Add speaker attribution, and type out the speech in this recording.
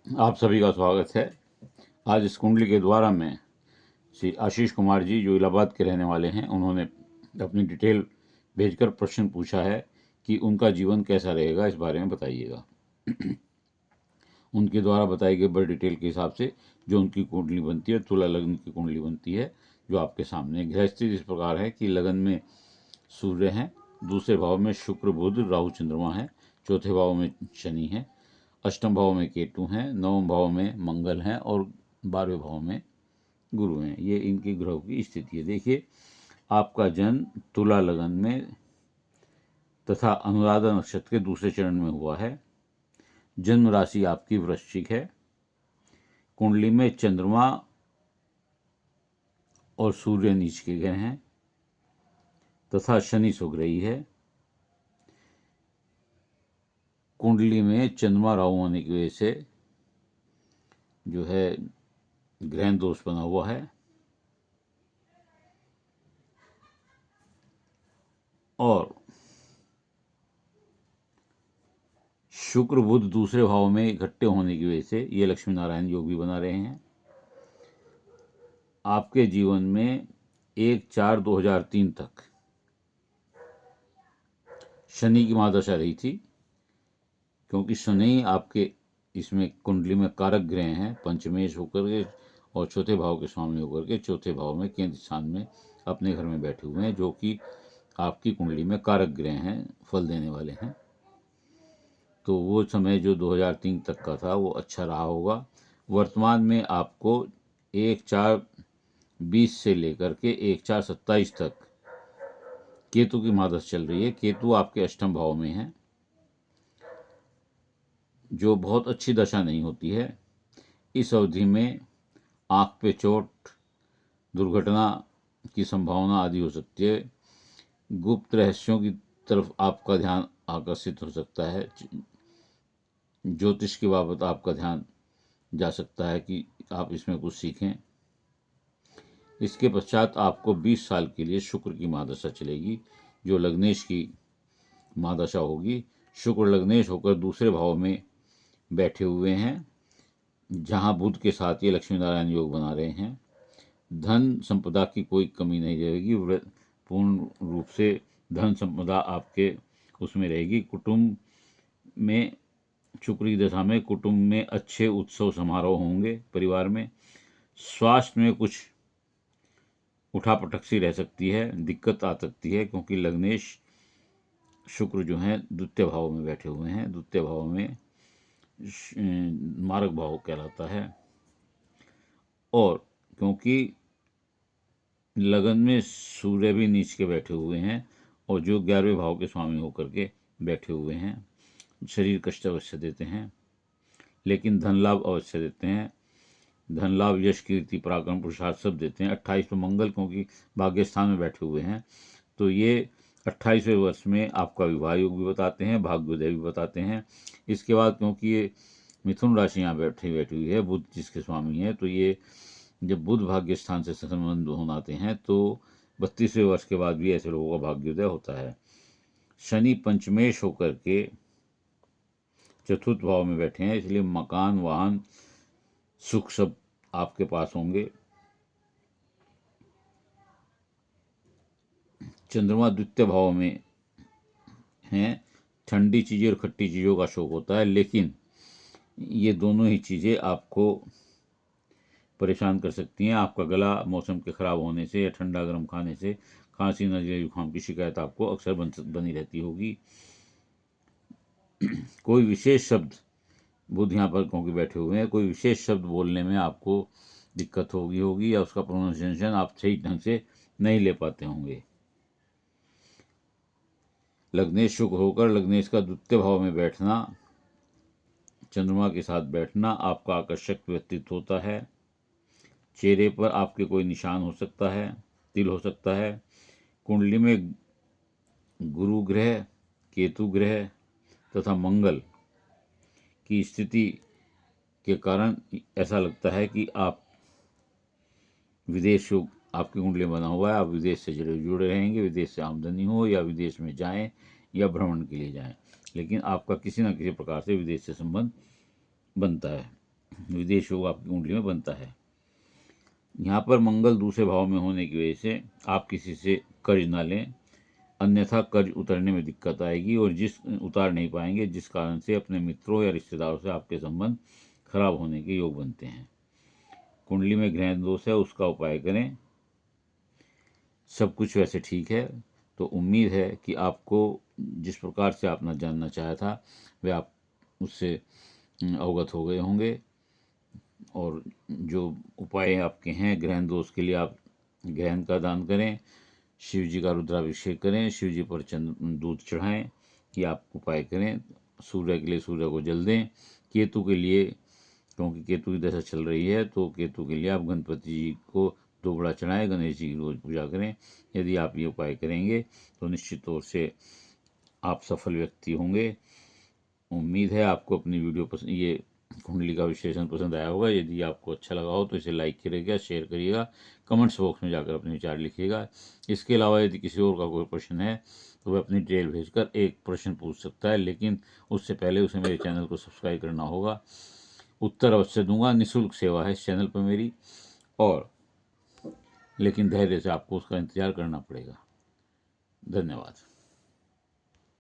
Speaker 1: आप सभी का स्वागत है। आज इस कुंडली के द्वारा में श्री आशीष कुमार जी, जो इलाहाबाद के रहने वाले हैं, उन्होंने अपनी डिटेल भेजकर प्रश्न पूछा है कि उनका जीवन कैसा रहेगा, इस बारे में बताइएगा। उनके द्वारा बताई गई बड़ी डिटेल के हिसाब से जो उनकी कुंडली बनती है, तुला लग्न की कुंडली बनती है, जो आपके सामने ग्रह स्थिति इस प्रकार है कि लगन में सूर्य हैं, दूसरे भाव में शुक्र बुध राहु चंद्रमा है, चौथे भाव में शनि है, अष्टम भाव में केतु हैं, नवम भाव में मंगल हैं और 12वें भाव में गुरु हैं। ये इनकी ग्रहों की स्थिति है। देखिए, आपका जन्म तुला लगन में तथा अनुराधा नक्षत्र के दूसरे चरण में हुआ है। जन्म राशि आपकी वृश्चिक है। कुंडली में चंद्रमा और सूर्य नीच के ग्रह हैं तथा शनि सुग्रही है। कुंडली में चंद्रमा राहु होने की वजह से जो है ग्रहण दोष बना हुआ है और शुक्र बुध दूसरे भाव में इकट्ठे होने की वजह से ये लक्ष्मी नारायण योग भी बना रहे हैं। आपके जीवन में 1/4/2003 तक शनि की महादशा रही थी, क्योंकि शनि आपके इसमें कुंडली में कारक ग्रह हैं, पंचमेश होकर के और चौथे भाव के स्वामी होकर के चौथे भाव में केंद्र स्थान में अपने घर में बैठे हुए हैं, जो कि आपकी कुंडली में कारक ग्रह हैं, फल देने वाले हैं। तो वो समय जो 2003 तक का था वो अच्छा रहा होगा। वर्तमान में आपको 1/4/20 से लेकर के 1/4/27 तक केतु की महादशा चल रही है। केतु आपके अष्टम भाव में है, जो बहुत अच्छी दशा नहीं होती है। इस अवधि में आँख पे चोट, दुर्घटना की संभावना आदि हो सकती है। गुप्त रहस्यों की तरफ आपका ध्यान आकर्षित हो सकता है। ज्योतिष के बाबत आपका ध्यान जा सकता है कि आप इसमें कुछ सीखें। इसके पश्चात आपको 20 साल के लिए शुक्र की महादशा चलेगी, जो लग्नेश की महादशा होगी। शुक्र लग्नेश होकर दूसरे भाव में बैठे हुए हैं, जहां बुध के साथ ये लक्ष्मी नारायण योग बना रहे हैं। धन संपदा की कोई कमी नहीं रहेगी। पूर्ण रूप से धन संपदा आपके उसमें रहेगी। कुटुंब में शुक्र की दशा में कुटुंब में अच्छे उत्सव समारोह होंगे। परिवार में स्वास्थ्य में कुछ उठापटक सी रह सकती है, दिक्कत आ सकती है, क्योंकि लग्नेश शुक्र जो है द्वितीय भाव में बैठे हुए हैं। द्वितीय भाव में मारक भाव कहलाता है, और क्योंकि लगन में सूर्य भी नीच के बैठे हुए हैं और जो 11वें भाव के स्वामी होकर के बैठे हुए हैं, शरीर कष्ट अवश्य देते हैं, लेकिन धन लाभ अवश्य देते हैं। धन लाभ, यश, कीर्ति, पराक्रम, पुरुषार्थ सब देते हैं। 28 में मंगल क्योंकि भाग्य स्थान में बैठे हुए हैं, तो ये 28वें वर्ष में आपका विवाह योग भी बताते हैं, भाग्योदय भी बताते हैं। इसके बाद क्योंकि ये मिथुन राशि यहाँ बैठी हुई है, बुध जिसके स्वामी है, तो ये जब बुध भाग्य स्थान से संबंध होनाते हैं तो 32वें वर्ष के बाद भी ऐसे लोगों का भाग्योदय होता है। शनि पंचमेश होकर के चतुर्थ भाव में बैठे हैं, इसलिए मकान, वाहन, सुख सब आपके पास होंगे। चंद्रमा द्वितीय भाव में हैं। ठंडी चीज़ें और खट्टी चीज़ों का शौक होता है, लेकिन ये दोनों ही चीज़ें आपको परेशान कर सकती हैं। आपका गला मौसम के ख़राब होने से या ठंडा गर्म खाने से खांसी, नज़ले, जुकाम की शिकायत आपको अक्सर बनी रहती होगी। कोई विशेष शब्द, बुध यहाँ पर क्योंकि बैठे हुए हैं, कोई विशेष शब्द बोलने में आपको दिक्कत होगी या उसका प्रोनाउंसिएशन आप सही ढंग से नहीं ले पाते होंगे। लग्नेश शुक्र होकर लग्नेश का द्वितीय भाव में बैठना, चंद्रमा के साथ बैठना आपका आकर्षक व्यक्तित्व होता है। चेहरे पर आपके कोई निशान हो सकता है, तिल हो सकता है। कुंडली में गुरु ग्रह, केतु ग्रह तथा मंगल की स्थिति के कारण ऐसा लगता है कि आप विदेश योग आपकी कुंडली में बना हुआ है, आप विदेश से जुड़े रहेंगे, विदेश से आमदनी हो या विदेश में जाएं या भ्रमण के लिए जाएं, लेकिन आपका किसी न किसी प्रकार से विदेश से संबंध बनता है। विदेश योग आपकी कुंडली में बनता है। यहाँ पर मंगल दूसरे भाव में होने की वजह से आप किसी से कर्ज ना लें, अन्यथा कर्ज उतरने में दिक्कत आएगी और उतार नहीं पाएंगे, जिस कारण से अपने मित्रों या रिश्तेदारों से आपके संबंध खराब होने के योग बनते हैं। कुंडली में ग्रह दोष है, उसका उपाय करें। सब कुछ वैसे ठीक है, तो उम्मीद है कि आपको जिस प्रकार से आपने जानना चाहा था वह आप उससे अवगत हो गए होंगे। और जो उपाय आपके हैं ग्रहण दोष के लिए, आप ग्रहण का दान करें, शिव जी का रुद्राभिषेक करें, शिव जी पर दूध चढ़ाएं, ये आप उपाय करें। सूर्य के लिए सूर्य को जल दें। केतु के लिए, क्योंकि केतु की दशा चल रही है, तो केतु के लिए आप गणपति जी को दोबड़ा चढ़ाएं, गणेश जी की रोज पूजा करें। यदि आप ये उपाय करेंगे तो निश्चित तौर से आप सफल व्यक्ति होंगे। उम्मीद है आपको अपनी वीडियो पसंद, ये कुंडली का विश्लेषण पसंद आया होगा। यदि आपको अच्छा लगा हो तो इसे लाइक करिएगा, शेयर करिएगा, कमेंट्स बॉक्स में जाकर अपने विचार लिखिएगा। इसके अलावा यदि किसी और का कोई प्रश्न है तो वह अपनी डिटेल भेजकर एक प्रश्न पूछ सकता है, लेकिन उससे पहले उसे मेरे चैनल को सब्सक्राइब करना होगा। उत्तर अवश्य दूंगा, निःशुल्क सेवा है इस चैनल पर मेरी, और लेकिन धैर्य से आपको उसका इंतजार करना पड़ेगा। धन्यवाद।